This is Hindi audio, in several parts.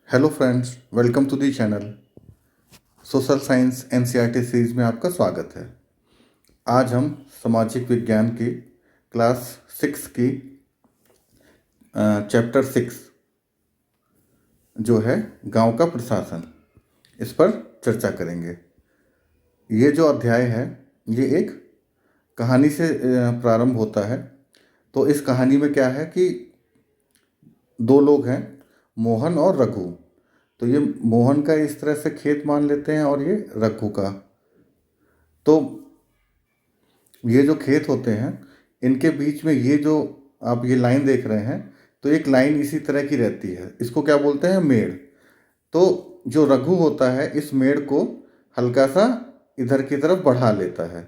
Hello friends, welcome to the channel. Social science NCERT series में आपका स्वागत है। आज हम सामाजिक विज्ञान की क्लास 6 की चैप्टर 6 जो है गांव का प्रशासन, इस पर चर्चा करेंगे। ये जो अध्याय है ये एक कहानी से प्रारंभ होता है। तो इस कहानी में क्या है कि दो लोग हैं, मोहन और रघु। तो ये मोहन का इस तरह से खेत मान लेते हैं और ये रघु का। तो ये जो खेत होते हैं इनके बीच में ये जो आप ये लाइन देख रहे हैं, तो एक लाइन इसी तरह की रहती है, इसको क्या बोलते हैं, मेड़। तो जो रघु होता है इस मेड़ को हल्का सा इधर की तरफ बढ़ा लेता है।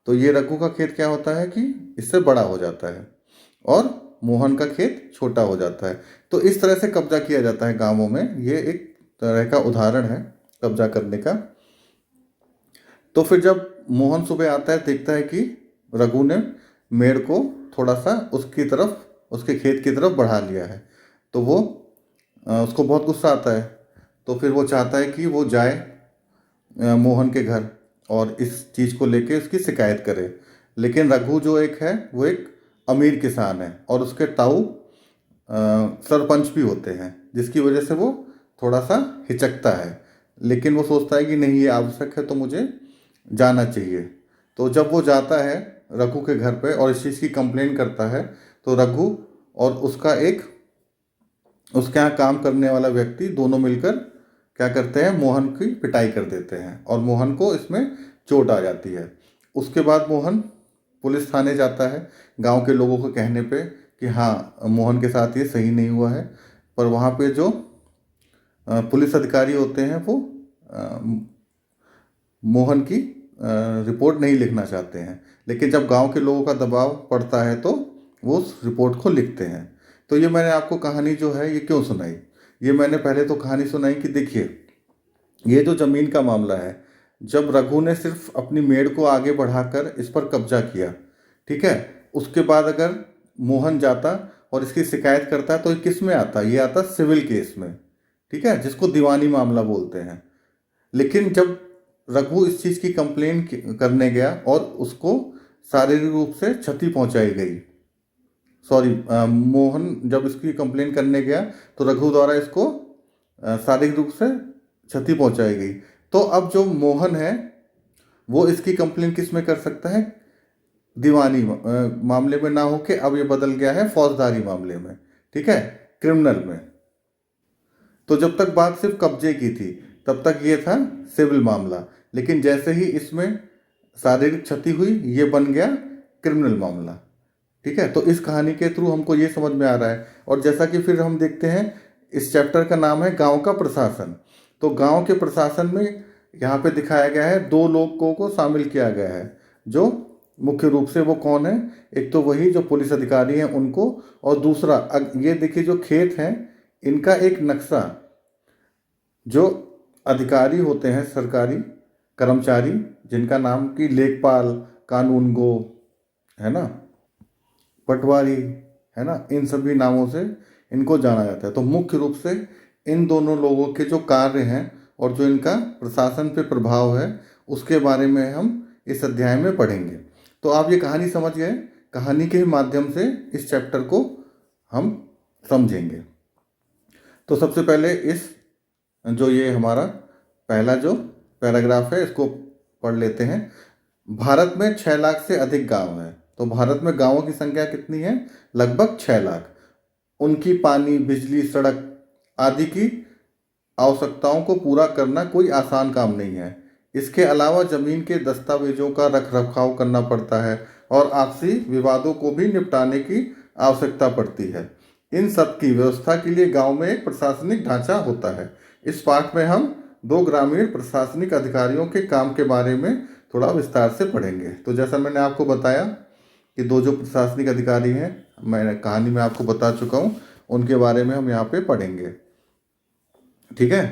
तो ये रघु का खेत क्या होता है कि इससे बड़ा हो जाता है और मोहन का खेत छोटा हो जाता है। तो इस तरह से कब्जा किया जाता है गांवों में। ये एक तरह का उदाहरण है कब्जा करने का। तो फिर जब मोहन सुबह आता है, देखता है कि रघु ने मेड़ को थोड़ा सा उसकी तरफ, उसके खेत की तरफ बढ़ा लिया है। तो वो उसको बहुत गुस्सा आता है। तो फिर वो चाहता है कि वो जाए मोहन के घर और इस चीज़ को लेके उसकी शिकायत करे। लेकिन रघु जो एक है वो एक अमीर किसान है और उसके ताऊ सरपंच भी होते हैं, जिसकी वजह से वो थोड़ा सा हिचकता है। लेकिन वो सोचता है कि नहीं, ये आवश्यक है तो मुझे जाना चाहिए। तो जब वो जाता है रघु के घर पे और इस चीज़ की कंप्लेन करता है, तो रघु और उसका एक उसके यहाँ काम करने वाला व्यक्ति दोनों मिलकर क्या करते हैं, मोहन की पिटाई कर देते हैं और मोहन को इसमें चोट आ जाती है। उसके बाद मोहन पुलिस थाने जाता है गांव के लोगों के कहने पे कि हाँ, मोहन के साथ ये सही नहीं हुआ है। पर वहाँ पे जो पुलिस अधिकारी होते हैं वो अ, मोहन की रिपोर्ट नहीं लिखना चाहते हैं। लेकिन जब गांव के लोगों का दबाव पड़ता है तो वो उस रिपोर्ट को लिखते हैं। तो ये मैंने आपको कहानी जो है ये क्यों सुनाई, ये मैंने पहले तो कहानी सुनाई कि देखिए, ये जो ज़मीन का मामला है, जब रघु ने सिर्फ अपनी मेड़ को आगे बढ़ाकर इस पर कब्जा किया, ठीक है, उसके बाद अगर मोहन जाता और इसकी शिकायत करता है तो ये किस में आता, ये आता सिविल केस में, ठीक है, जिसको दीवानी मामला बोलते हैं। लेकिन जब रघु इस चीज़ की कंप्लेन करने गया और उसको शारीरिक रूप से क्षति पहुंचाई गई, सॉरी, मोहन जब इसकी कंप्लेन करने गया तो रघु द्वारा इसको शारीरिक रूप से क्षति पहुंचाई गई। तो अब जो मोहन है वो इसकी कंप्लेन किस में कर सकता है, दीवानी मामले में ना होके अब ये बदल गया है फौजदारी मामले में, ठीक है, क्रिमिनल में। तो जब तक बात सिर्फ कब्जे की थी तब तक ये था सिविल मामला, लेकिन जैसे ही इसमें शारीरिक क्षति हुई ये बन गया क्रिमिनल मामला, ठीक है। तो इस कहानी के थ्रू हमको ये समझ में आ रहा है। और जैसा कि फिर हम देखते हैं, इस चैप्टर का नाम है गांव का प्रशासन। तो गांव के प्रशासन में यहाँ पे दिखाया गया है दो लोगों को शामिल किया गया है, जो मुख्य रूप से वो कौन है, एक तो वही जो पुलिस अधिकारी हैं उनको, और दूसरा ये देखिए जो खेत हैं इनका एक नक्शा, जो अधिकारी होते हैं सरकारी कर्मचारी, जिनका नाम की लेखपाल, कानूनगो, है ना, पटवारी, है ना, इन सभी नामों से इनको जाना जाता है। तो मुख्य रूप से इन दोनों लोगों के जो कार्य हैं और जो इनका प्रशासन पे प्रभाव है उसके बारे में हम इस अध्याय में पढ़ेंगे। तो आप ये कहानी समझ गए, कहानी के माध्यम से इस चैप्टर को हम समझेंगे। तो सबसे पहले इस जो ये हमारा पहला जो पैराग्राफ है इसको पढ़ लेते हैं। भारत में 6 लाख से अधिक गांव हैं। तो भारत में गांवों की संख्या कितनी है, लगभग 6 लाख। उनकी पानी, बिजली, सड़क आदि की आवश्यकताओं को पूरा करना कोई आसान काम नहीं है। इसके अलावा जमीन के दस्तावेजों का रख रखाव करना पड़ता है और आपसी विवादों को भी निपटाने की आवश्यकता पड़ती है। इन सब की व्यवस्था के लिए गांव में एक प्रशासनिक ढांचा होता है। इस पाठ में हम दो ग्रामीण प्रशासनिक अधिकारियों के काम के बारे में थोड़ा विस्तार से पढ़ेंगे। तो जैसा मैंने आपको बताया कि दो जो प्रशासनिक अधिकारी हैं, मैंने कहानी में आपको बता चुका हूँ, उनके बारे में हम यहाँ पे पढ़ेंगे, ठीक है।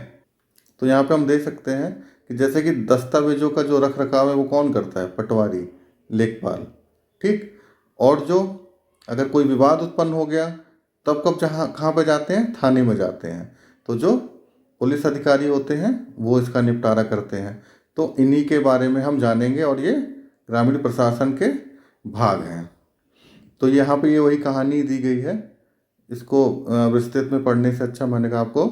तो यहाँ पे हम देख सकते हैं कि जैसे कि दस्तावेजों का जो रख रखाव है वो कौन करता है, पटवारी, लेखपाल, ठीक। और जो अगर कोई विवाद उत्पन्न हो गया तब कब जहाँ कहाँ पे जाते हैं, थाने में जाते हैं। तो जो पुलिस अधिकारी होते हैं वो इसका निपटारा करते हैं। तो इन्हीं के बारे में हम जानेंगे और ये ग्रामीण प्रशासन के भाग हैं। तो यहाँ पे ये वही कहानी दी गई है। इसको विस्तृत में पढ़ने से अच्छा मैंने कहा आपको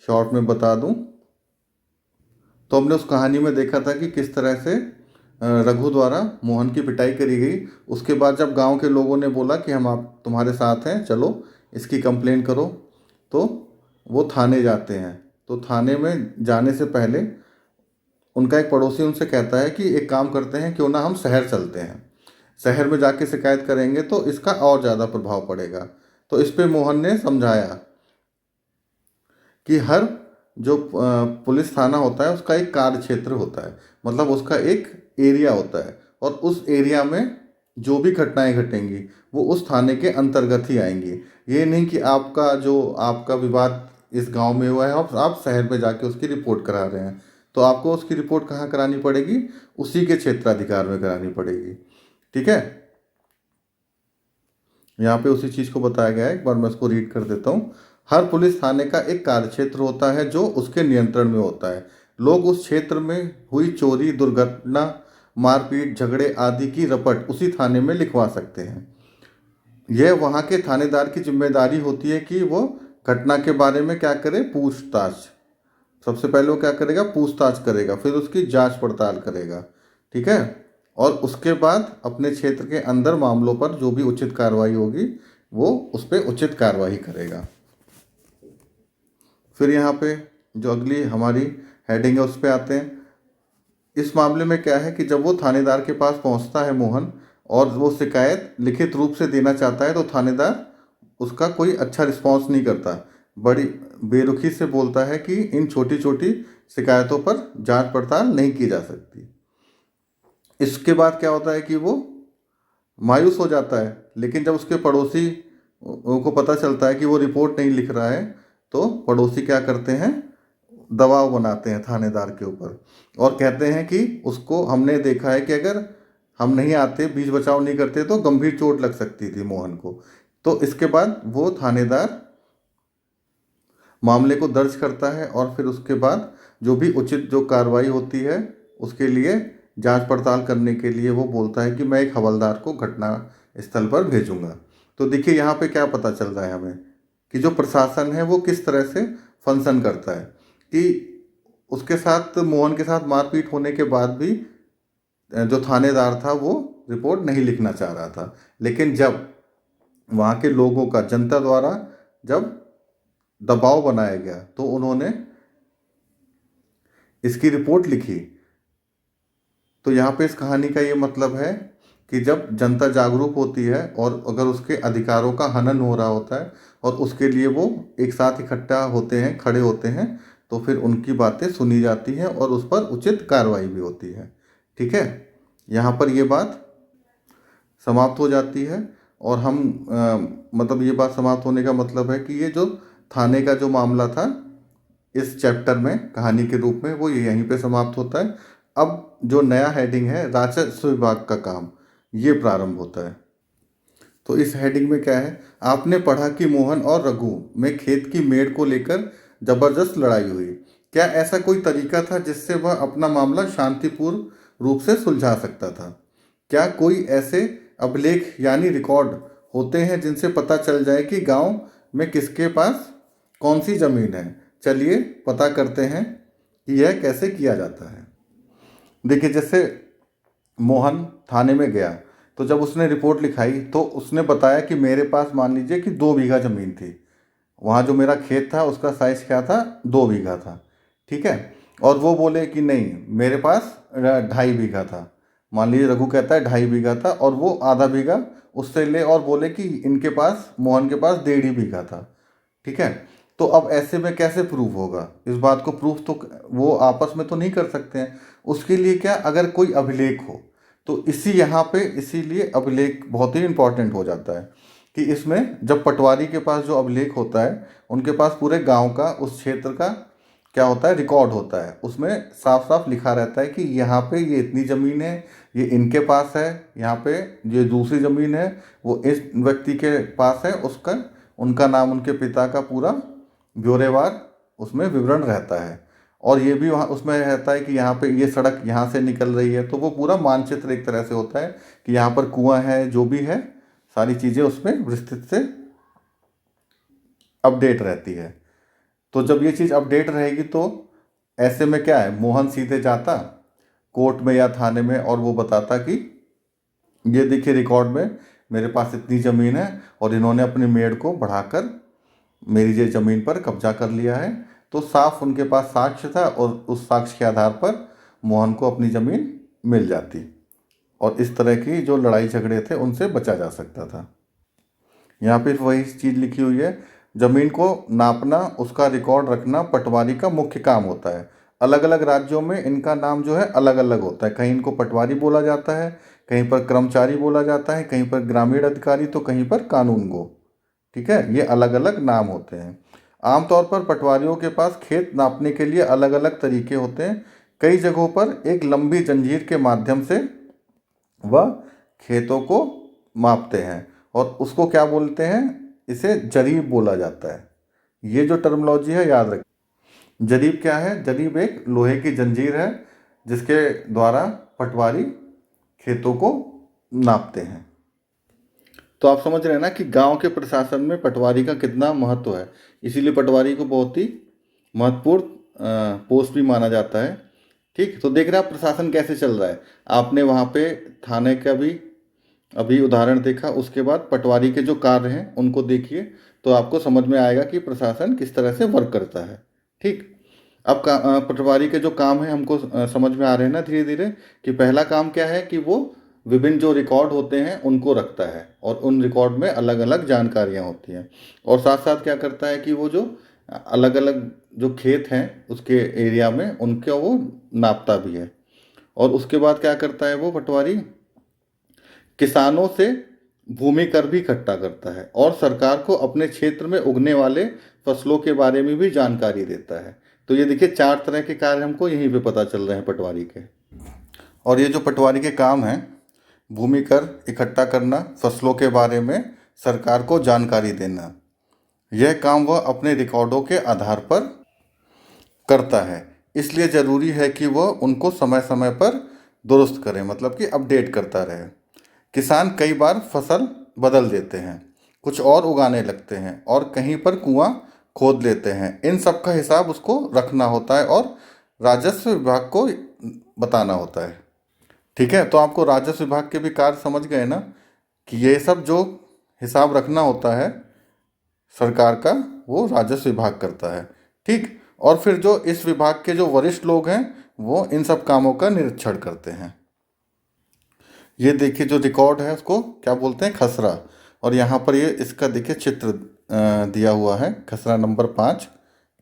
शॉर्ट में बता दूं। तो हमने उस कहानी में देखा था कि किस तरह से रघु द्वारा मोहन की पिटाई करी गई। उसके बाद जब गांव के लोगों ने बोला कि हम आप तुम्हारे साथ हैं, चलो इसकी कंप्लेन करो, तो वो थाने जाते हैं। तो थाने में जाने से पहले उनका एक पड़ोसी उनसे कहता है कि एक काम करते हैं, क्यों ना हम शहर चलते हैं, शहर में जाके शिकायत करेंगे तो इसका और ज़्यादा प्रभाव पड़ेगा। तो इस पे मोहन ने समझाया कि हर जो पुलिस थाना होता है उसका एक कार्य क्षेत्र होता है, मतलब उसका एक एरिया होता है, और उस एरिया में जो भी घटनाएं घटेंगी वो उस थाने के अंतर्गत ही आएंगी। ये नहीं कि आपका विवाद इस गांव में हुआ है और आप शहर में जाके उसकी रिपोर्ट करा रहे हैं, तो आपको उसकी रिपोर्ट कहाँ करानी पड़ेगी, उसी के क्षेत्राधिकार में करानी पड़ेगी। ठीक है, यहाँ पे उसी चीज़ को बताया गया है। एक बार मैं इसको रीड कर देता हूँ। हर पुलिस थाने का एक कार्यक्षेत्र होता है जो उसके नियंत्रण में होता है। लोग उस क्षेत्र में हुई चोरी, दुर्घटना, मारपीट, झगड़े आदि की रपट उसी थाने में लिखवा सकते हैं। यह वहाँ के थानेदार की जिम्मेदारी होती है कि वो घटना के बारे में क्या करे, पूछताछ। सबसे पहले वो क्या करेगा, पूछताछ करेगा, फिर उसकी जांच पड़ताल करेगा। ठीक है, और उसके बाद अपने क्षेत्र के अंदर मामलों पर जो भी उचित कार्रवाई होगी वो उस पर उचित कार्रवाई करेगा। फिर यहाँ पे जो अगली हमारी हेडिंग है उस पर आते हैं। इस मामले में क्या है कि जब वो थानेदार के पास पहुँचता है मोहन, और वो शिकायत लिखित रूप से देना चाहता है, तो थानेदार उसका कोई अच्छा रिस्पॉन्स नहीं करता, बड़ी बेरुखी से बोलता है कि इन छोटी छोटी शिकायतों पर जांच पड़ताल नहीं की जा सकती। इसके बाद क्या होता है कि वो मायूस हो जाता है, लेकिन जब उसके पड़ोसी को पता चलता है कि वो रिपोर्ट नहीं लिख रहा है, तो पड़ोसी क्या करते हैं, दबाव बनाते हैं थानेदार के ऊपर और कहते हैं कि उसको हमने देखा है कि अगर हम नहीं आते, बीच बचाव नहीं करते तो गंभीर चोट लग सकती थी मोहन को। तो इसके बाद वो थानेदार मामले को दर्ज करता है और फिर उसके बाद जो भी उचित जो कार्रवाई होती है उसके लिए जांच पड़ताल करने के लिए वो बोलता है कि मैं एक हवलदार को घटना स्थल पर भेजूंगा। तो देखिए यहाँ पे क्या पता चल रहा है हमें कि जो प्रशासन है वो किस तरह से फंक्शन करता है, कि उसके साथ मोहन के साथ मारपीट होने के बाद भी जो थानेदार था वो रिपोर्ट नहीं लिखना चाह रहा था, लेकिन जब वहाँ के लोगों का, जनता द्वारा जब दबाव बनाया गया तो उन्होंने इसकी रिपोर्ट लिखी। तो यहाँ पे इस कहानी का ये मतलब है कि जब जनता जागरूक होती है और अगर उसके अधिकारों का हनन हो रहा होता है और उसके लिए वो एक साथ इकट्ठा होते हैं, खड़े होते हैं, तो फिर उनकी बातें सुनी जाती हैं और उस पर उचित कार्रवाई भी होती है। ठीक है, यहाँ पर ये बात समाप्त हो जाती है और हम मतलब ये बात समाप्त होने का मतलब है कि ये जो थाने का जो मामला था इस चैप्टर में कहानी के रूप में वो यहीं पे समाप्त होता है। अब जो नया हेडिंग है राजस्व विभाग का काम, ये प्रारंभ होता है। तो इस हेडिंग में क्या है, आपने पढ़ा कि मोहन और रघु में खेत की मेड़ को लेकर जबरदस्त लड़ाई हुई। क्या ऐसा कोई तरीका था जिससे वह अपना मामला शांतिपूर्ण रूप से सुलझा सकता था? क्या कोई ऐसे अभिलेख यानी रिकॉर्ड होते हैं जिनसे पता चल जाए कि गांव में किसके पास कौन सी जमीन है? चलिए पता करते हैं कि यह कैसे किया जाता है। देखिए, जैसे मोहन थाने में गया तो जब उसने रिपोर्ट लिखाई तो उसने बताया कि मेरे पास मान लीजिए कि 2 बीघा ज़मीन थी, वहाँ जो मेरा खेत था उसका साइज़ क्या था, 2 बीघा था। ठीक है, और वो बोले कि नहीं मेरे पास 2.5 बीघा था। मान लीजिए रघु कहता है 2.5 बीघा था और वो आधा बीघा उससे ले और बोले कि इनके पास, मोहन के पास 1.5 बीघा था। ठीक है, तो अब ऐसे में कैसे प्रूफ होगा? इस बात को प्रूफ तो वो आपस में तो नहीं कर सकते हैं। उसके लिए क्या, अगर कोई अभिलेख हो तो यहाँ पे इसीलिए अभिलेख बहुत ही इम्पोर्टेंट हो जाता है कि इसमें जब पटवारी के पास जो अभिलेख होता है उनके पास पूरे गांव का, उस क्षेत्र का क्या होता है, रिकॉर्ड होता है। उसमें साफ साफ लिखा रहता है कि यहाँ पे ये इतनी ज़मीन है, ये इनके पास है, यहाँ पे ये दूसरी ज़मीन है वो इस व्यक्ति के पास है, उसका, उनका नाम, उनके पिता का पूरा ब्यौरेवार उसमें विवरण रहता है। और ये भी वहाँ उसमें रहता है कि यहाँ पे ये सड़क यहाँ से निकल रही है, तो वो पूरा मानचित्र एक तरह से होता है कि यहाँ पर कुआं है, जो भी है सारी चीज़ें उसमें विस्तृत से अपडेट रहती है। तो जब ये चीज़ अपडेट रहेगी तो ऐसे में क्या है, मोहन सीधे जाता कोर्ट में या थाने में और वो बताता कि ये देखिए रिकॉर्ड में मेरे पास इतनी ज़मीन है और इन्होंने अपनी मेड़ को बढ़ाकर मेरी ये ज़मीन पर कब्जा कर लिया है। तो साफ उनके पास साक्ष्य था और उस साक्ष्य के आधार पर मोहन को अपनी ज़मीन मिल जाती और इस तरह की जो लड़ाई झगड़े थे उनसे बचा जा सकता था। यहाँ पे वही चीज़ लिखी हुई है, ज़मीन को नापना, उसका रिकॉर्ड रखना पटवारी का मुख्य काम होता है। अलग अलग राज्यों में इनका नाम जो है अलग अलग होता है। कहीं इनको पटवारी बोला जाता है, कहीं पर कर्मचारी बोला जाता है, कहीं पर ग्रामीण अधिकारी, तो कहीं पर कानूनगो। ठीक है, ये अलग अलग नाम होते हैं। आमतौर पर पटवारियों के पास खेत नापने के लिए अलग अलग तरीके होते हैं। कई जगहों पर एक लंबी जंजीर के माध्यम से वह खेतों को मापते हैं और उसको क्या बोलते हैं, इसे जरीब बोला जाता है। ये जो टर्मिनोलॉजी है याद रखें। जरीब क्या है? जरीब एक लोहे की जंजीर है जिसके द्वारा पटवारी खेतों को नापते हैं। तो आप समझ रहे हैं ना कि गांव के प्रशासन में पटवारी का कितना महत्व है। इसीलिए पटवारी को बहुत ही महत्वपूर्ण पोस्ट भी माना जाता है। ठीक, तो देख रहे हैं आप प्रशासन कैसे चल रहा है। आपने वहाँ पे थाने का भी अभी उदाहरण देखा, उसके बाद पटवारी के जो कार्य हैं उनको देखिए तो आपको समझ में आएगा कि प्रशासन किस तरह से वर्क करता है। ठीक, अब पटवारी के जो काम है हमको समझ में आ रहे हैं ना धीरे धीरे, कि पहला काम क्या है कि वो विभिन्न जो रिकॉर्ड होते हैं उनको रखता है और उन रिकॉर्ड में अलग अलग जानकारियाँ होती हैं। और साथ साथ क्या करता है कि वो जो अलग अलग जो खेत हैं उसके एरिया में उनके वो नापता भी है। और उसके बाद क्या करता है वो पटवारी, किसानों से भूमि कर भी इकट्ठा करता है और सरकार को अपने क्षेत्र में उगने वाले फसलों के बारे में भी जानकारी देता है। तो ये देखिए 4 तरह के कार्य हमको यहीं पे पता चल रहे हैं पटवारी के। और ये जो पटवारी के काम हैं, भूमि कर इकट्ठा करना, फसलों के बारे में सरकार को जानकारी देना, यह काम वह अपने रिकॉर्डों के आधार पर करता है। इसलिए ज़रूरी है कि वह उनको समय समय पर दुरुस्त करे, मतलब कि अपडेट करता रहे। किसान कई बार फसल बदल देते हैं, कुछ और उगाने लगते हैं और कहीं पर कुआं खोद लेते हैं। इन सब का हिसाब उसको रखना होता है और राजस्व विभाग को बताना होता है। ठीक है, तो आपको राजस्व विभाग के भी कार्य समझ गए ना, कि ये सब जो हिसाब रखना होता है सरकार का वो राजस्व विभाग करता है। ठीक, और फिर जो इस विभाग के जो वरिष्ठ लोग हैं वो इन सब कामों का निरीक्षण करते हैं। ये देखिए जो रिकॉर्ड है उसको क्या बोलते हैं, खसरा। और यहाँ पर ये इसका देखिए चित्र दिया हुआ है, खसरा नंबर 5।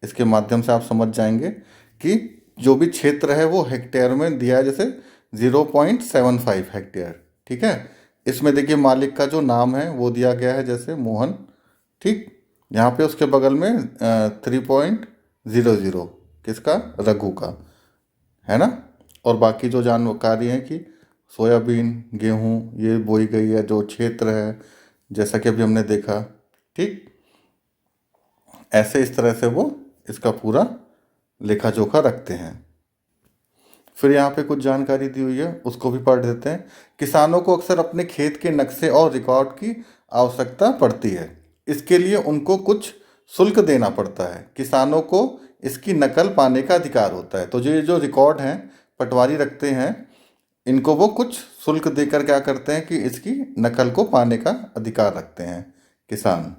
इसके माध्यम से आप समझ जाएंगे कि जो भी क्षेत्र है वो हेक्टेयर में दिया है, जैसे 0.75 हेक्टेयर। ठीक है, इसमें देखिए मालिक का जो नाम है वो दिया गया है, जैसे मोहन। ठीक, यहाँ पे उसके बगल में 3.00 किसका, रघु का, है ना। और बाकी जो जानकारी है कि सोयाबीन, गेहूँ ये बोई गई है, जो क्षेत्र है जैसा कि अभी हमने देखा। ठीक, ऐसे इस तरह से वो इसका पूरा लेखा जोखा रखते हैं। फिर यहाँ पे कुछ जानकारी दी हुई है, उसको भी पढ़ देते हैं। किसानों को अक्सर अपने खेत के नक्शे और रिकॉर्ड की आवश्यकता पड़ती है। इसके लिए उनको कुछ शुल्क देना पड़ता है। किसानों को इसकी नकल पाने का अधिकार होता है। तो ये जो रिकॉर्ड हैं पटवारी रखते हैं, इनको वो कुछ शुल्क देकर क्या करते हैं कि इसकी नकल को पाने का अधिकार रखते हैं किसान।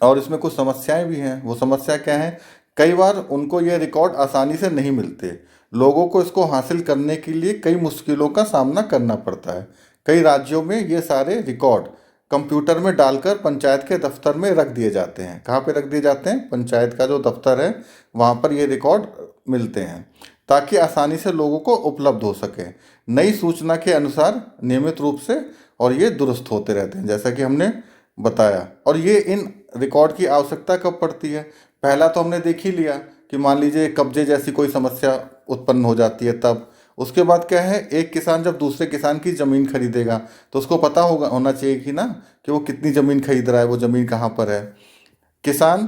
और इसमें कुछ समस्याएं भी हैं। वो समस्या क्या है, कई बार उनको ये रिकॉर्ड आसानी से नहीं मिलते। लोगों को इसको हासिल करने के लिए कई मुश्किलों का सामना करना पड़ता है। कई राज्यों में ये सारे रिकॉर्ड कंप्यूटर में डालकर पंचायत के दफ्तर में रख दिए जाते हैं। कहाँ पे रख दिए जाते हैं? पंचायत का जो दफ्तर है वहाँ पर ये रिकॉर्ड मिलते हैं, ताकि आसानी से लोगों को उपलब्ध हो सके। नई सूचना के अनुसार नियमित रूप से और ये दुरुस्त होते रहते हैं, जैसा कि हमने बताया। और ये इन रिकॉर्ड की आवश्यकता कब पड़ती है? पहला तो हमने देख ही लिया कि मान लीजिए कब्जे जैसी कोई समस्या उत्पन्न हो जाती है तब। उसके बाद क्या है, एक किसान जब दूसरे किसान की ज़मीन खरीदेगा तो उसको पता होना चाहिए कि ना कि वो कितनी ज़मीन खरीद रहा है, वो ज़मीन कहाँ पर है। किसान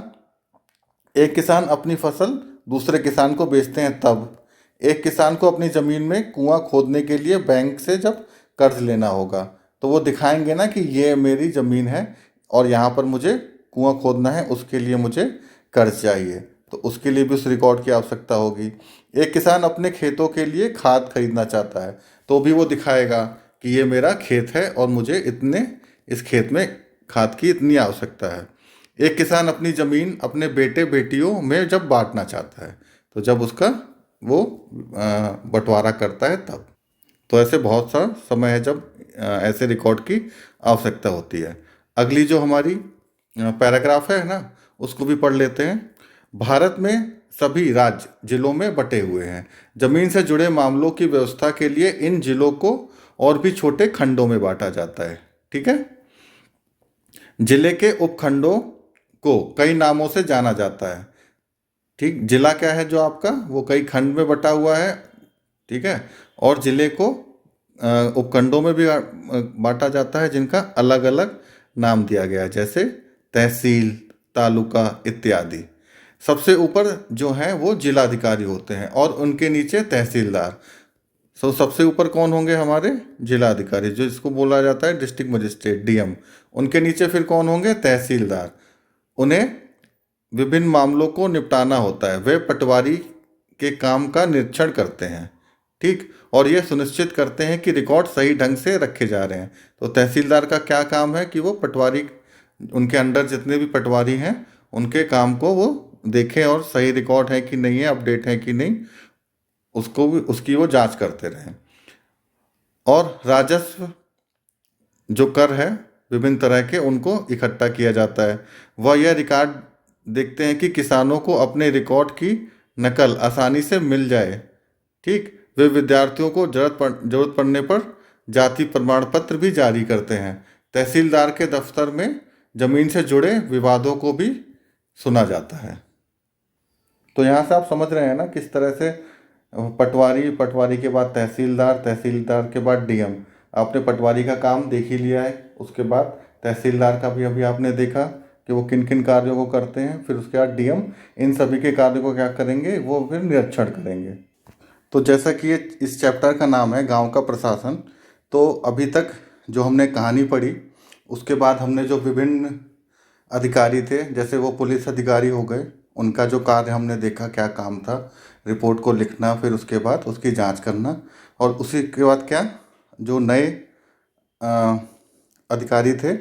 एक किसान अपनी फसल दूसरे किसान को बेचते हैं तब। एक किसान को अपनी ज़मीन में कुआं खोदने के लिए बैंक से जब कर्ज लेना होगा, तो वो दिखाएंगे ना कि ये मेरी ज़मीन है और यहाँ पर मुझे कुआं खोदना है, उसके लिए मुझे कर्ज चाहिए, तो उसके लिए भी उस रिकॉर्ड की आवश्यकता होगी। एक किसान अपने खेतों के लिए खाद खरीदना चाहता है, तो भी वो दिखाएगा कि ये मेरा खेत है और मुझे इतने इस खेत में खाद की इतनी आवश्यकता है। एक किसान अपनी ज़मीन अपने बेटे बेटियों में जब बांटना चाहता है, तो जब उसका वो बंटवारा करता है तब। तो ऐसे बहुत सा समय है जब ऐसे रिकॉर्ड की आवश्यकता होती है। अगली जो हमारी पैराग्राफ है ना, उसको भी पढ़ लेते हैं। भारत में सभी राज्य जिलों में बटे हुए हैं। जमीन से जुड़े मामलों की व्यवस्था के लिए इन जिलों को और भी छोटे खंडों में बांटा जाता है। ठीक है। जिले के उपखंडों को कई नामों से जाना जाता है। ठीक, जिला क्या है जो आपका, वो कई खंड में बटा हुआ है। ठीक है। और जिले को उपखंडों में भी बांटा जाता है, जिनका अलग अलग नाम दिया गया है, जैसे तहसील, तालुका इत्यादि। सबसे ऊपर जो है वो जिलाधिकारी होते हैं और उनके नीचे तहसीलदार। सबसे ऊपर कौन होंगे, हमारे जिलाधिकारी, जो इसको बोला जाता है डिस्ट्रिक्ट मजिस्ट्रेट, डीएम। उनके नीचे फिर कौन होंगे, तहसीलदार। उन्हें विभिन्न मामलों को निपटाना होता है। वे पटवारी के काम का निरीक्षण करते हैं। ठीक, और ये सुनिश्चित करते हैं कि रिकॉर्ड सही ढंग से रखे जा रहे हैं। तो तहसीलदार का क्या काम है कि वो पटवारी, उनके अंडर जितने भी पटवारी हैं, उनके काम को वो देखें और सही रिकॉर्ड है कि नहीं है, अपडेट है कि नहीं, उसको भी उसकी वो जांच करते रहें। और राजस्व जो कर है विभिन्न तरह के, उनको इकट्ठा किया जाता है। वह यह रिकॉर्ड देखते हैं कि किसानों को अपने रिकॉर्ड की नकल आसानी से मिल जाए। ठीक, वे विद्यार्थियों को जरूरत पड़ने पर जाति प्रमाण पत्र भी जारी करते हैं। तहसीलदार के दफ्तर में जमीन से जुड़े विवादों को भी सुना जाता है। तो यहाँ से आप समझ रहे हैं ना किस तरह से पटवारी, पटवारी के बाद तहसीलदार, तहसीलदार के बाद डीएम। आपने पटवारी का काम देख ही लिया है, उसके बाद तहसीलदार का भी अभी आपने देखा कि वो किन किन कार्यों को करते हैं। फिर उसके बाद डीएम इन सभी के कार्यों को क्या करेंगे, वो फिर निरीक्षण करेंगे। तो जैसा कि ये इस चैप्टर का नाम है गांव का प्रशासन, तो अभी तक जो हमने कहानी पढ़ी, उसके बाद हमने जो विभिन्न अधिकारी थे, जैसे वो पुलिस अधिकारी हो गए, उनका जो कार्य हमने देखा क्या काम था, रिपोर्ट को लिखना, फिर उसके बाद उसकी जांच करना, और उसी के बाद क्या, जो नए अधिकारी थे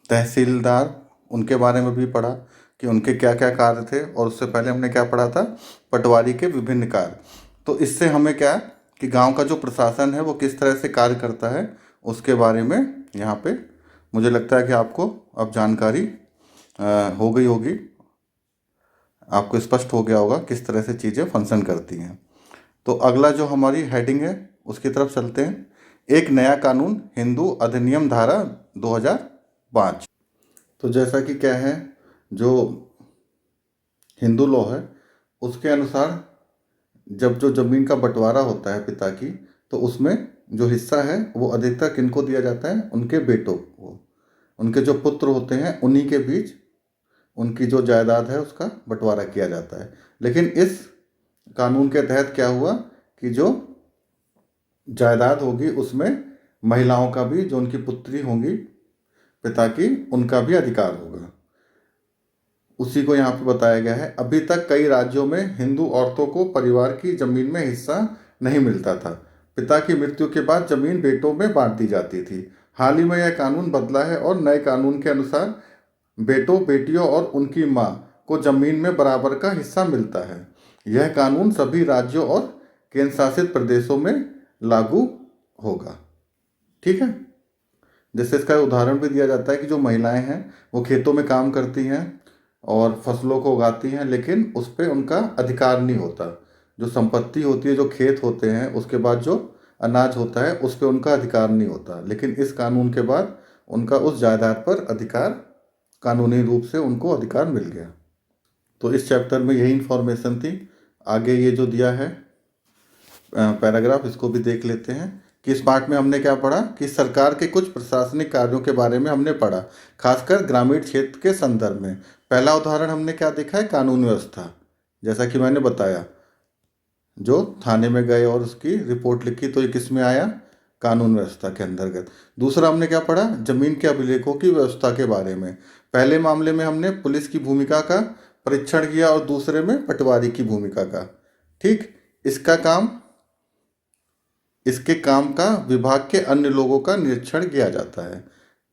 तहसीलदार, उनके बारे में भी पढ़ा कि उनके क्या क्या कार्य थे। और उससे पहले हमने क्या पढ़ा था, पटवारी के विभिन्न कार्य। तो इससे हमें क्या कि गांव का जो प्रशासन है वो किस तरह से कार्य करता है, उसके बारे में यहाँ पे मुझे लगता है कि आपको अब जानकारी हो गई होगी, आपको स्पष्ट हो गया होगा किस तरह से चीज़ें फंक्शन करती हैं। तो अगला जो हमारी हेडिंग है उसकी तरफ चलते हैं। एक नया कानून, हिंदू अधिनियम धारा 2005। तो जैसा कि क्या है, जो हिंदू लॉ है उसके अनुसार जब जो ज़मीन का बंटवारा होता है पिता की, तो उसमें जो हिस्सा है वो अधिकतर किनको दिया जाता है, उनके बेटों को। उनके जो पुत्र होते हैं उन्हीं के बीच उनकी जो जायदाद है उसका बंटवारा किया जाता है। लेकिन इस कानून के तहत क्या हुआ कि जो जायदाद होगी उसमें महिलाओं का भी, जो उनकी पुत्री होंगी पिता की, उनका भी अधिकार होगा। उसी को यहाँ पे बताया गया है। अभी तक कई राज्यों में हिंदू औरतों को परिवार की जमीन में हिस्सा नहीं मिलता था। पिता की मृत्यु के बाद जमीन बेटों में बांट दी जाती थी। हाल ही में यह कानून बदला है और नए कानून के अनुसार बेटों, बेटियों और उनकी माँ को जमीन में बराबर का हिस्सा मिलता है। यह कानून सभी राज्यों और केंद्र शासित प्रदेशों में लागू होगा। ठीक है। जैसे इसका उदाहरण भी दिया जाता है कि जो महिलाएं हैं वो खेतों में काम करती हैं और फसलों को उगाती हैं, लेकिन उस पर उनका अधिकार नहीं होता। जो संपत्ति होती है, जो खेत होते हैं, उसके बाद जो अनाज होता है उस पर उनका अधिकार नहीं होता। लेकिन इस कानून के बाद उनका उस जायदाद पर अधिकार, कानूनी रूप से उनको अधिकार मिल गया। तो इस चैप्टर में यही इन्फॉर्मेशन थी। आगे ये जो दिया है पैराग्राफ, इसको भी देख लेते हैं कि इस पाठ में हमने क्या पढ़ा कि सरकार के कुछ प्रशासनिक कार्यों के बारे में हमने पढ़ा, खासकर ग्रामीण क्षेत्र के संदर्भ में। पहला उदाहरण हमने क्या देखा है, कानून व्यवस्था, जैसा कि मैंने बताया, जो थाने में गए और उसकी रिपोर्ट लिखी तो ये किस में आया, कानून व्यवस्था के अंतर्गत। दूसरा हमने क्या पढ़ा, जमीन के अभिलेखों की व्यवस्था के बारे में। पहले मामले में हमने पुलिस की भूमिका का परीक्षण किया और दूसरे में पटवारी की भूमिका का। ठीक, इसके काम का विभाग के अन्य लोगों का निरीक्षण किया जाता है।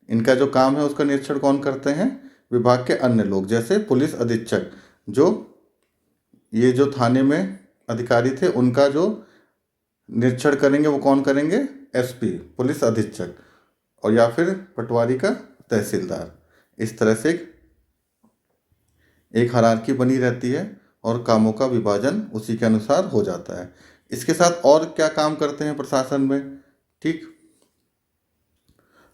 इनका जो काम है उसका निरीक्षण कौन करते हैं, विभाग के अन्य लोग, जैसे पुलिस अधीक्षक, ये जो थाने में अधिकारी थे उनका जो निरीक्षण करेंगे वो कौन करेंगे, एसपी, पुलिस अधीक्षक, और या फिर पटवारी का तहसीलदार। इस तरह से एक हायरार्की बनी रहती है और कामों का विभाजन उसी के अनुसार हो जाता है। इसके साथ और क्या काम करते हैं प्रशासन में, ठीक,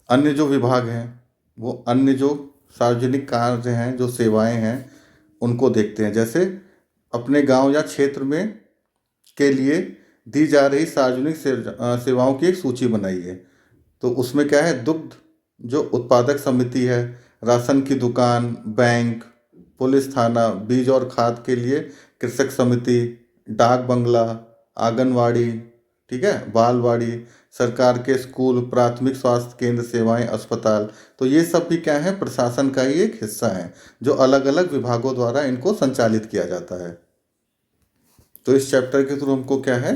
अन्य जो विभाग हैं वो अन्य जो सार्वजनिक कार्य हैं, जो सेवाएं हैं, उनको देखते हैं। जैसे अपने गांव या क्षेत्र में के लिए दी जा रही सार्वजनिक सेवाओं की एक सूची बनाई है। तो उसमें क्या है, दुग्ध जो उत्पादक समिति है, राशन की दुकान, बैंक, पुलिस थाना, बीज और खाद के लिए कृषक समिति, डाक बंगला, आंगनवाड़ी, ठीक है, बालवाड़ी, सरकार के स्कूल, प्राथमिक स्वास्थ्य केंद्र सेवाएं, अस्पताल। तो ये सब भी क्या है, प्रशासन का ही एक हिस्सा है, जो अलग अलग विभागों द्वारा इनको संचालित किया जाता है। तो इस चैप्टर के थ्रू हमको क्या है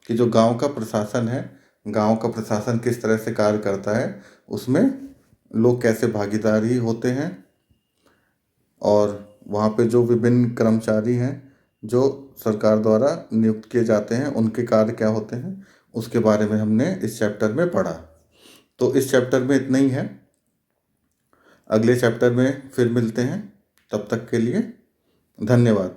कि जो गांव का प्रशासन है, गांव का प्रशासन किस तरह से कार्य करता है, उसमें लोग कैसे भागीदारी होते हैं, और वहाँ पे जो विभिन्न कर्मचारी हैं जो सरकार द्वारा नियुक्त किए जाते हैं, उनके कार्य क्या होते हैं, उसके बारे में हमने इस चैप्टर में पढ़ा। तो इस चैप्टर में इतना ही है, अगले चैप्टर में फिर मिलते हैं, तब तक के लिए धन्यवाद।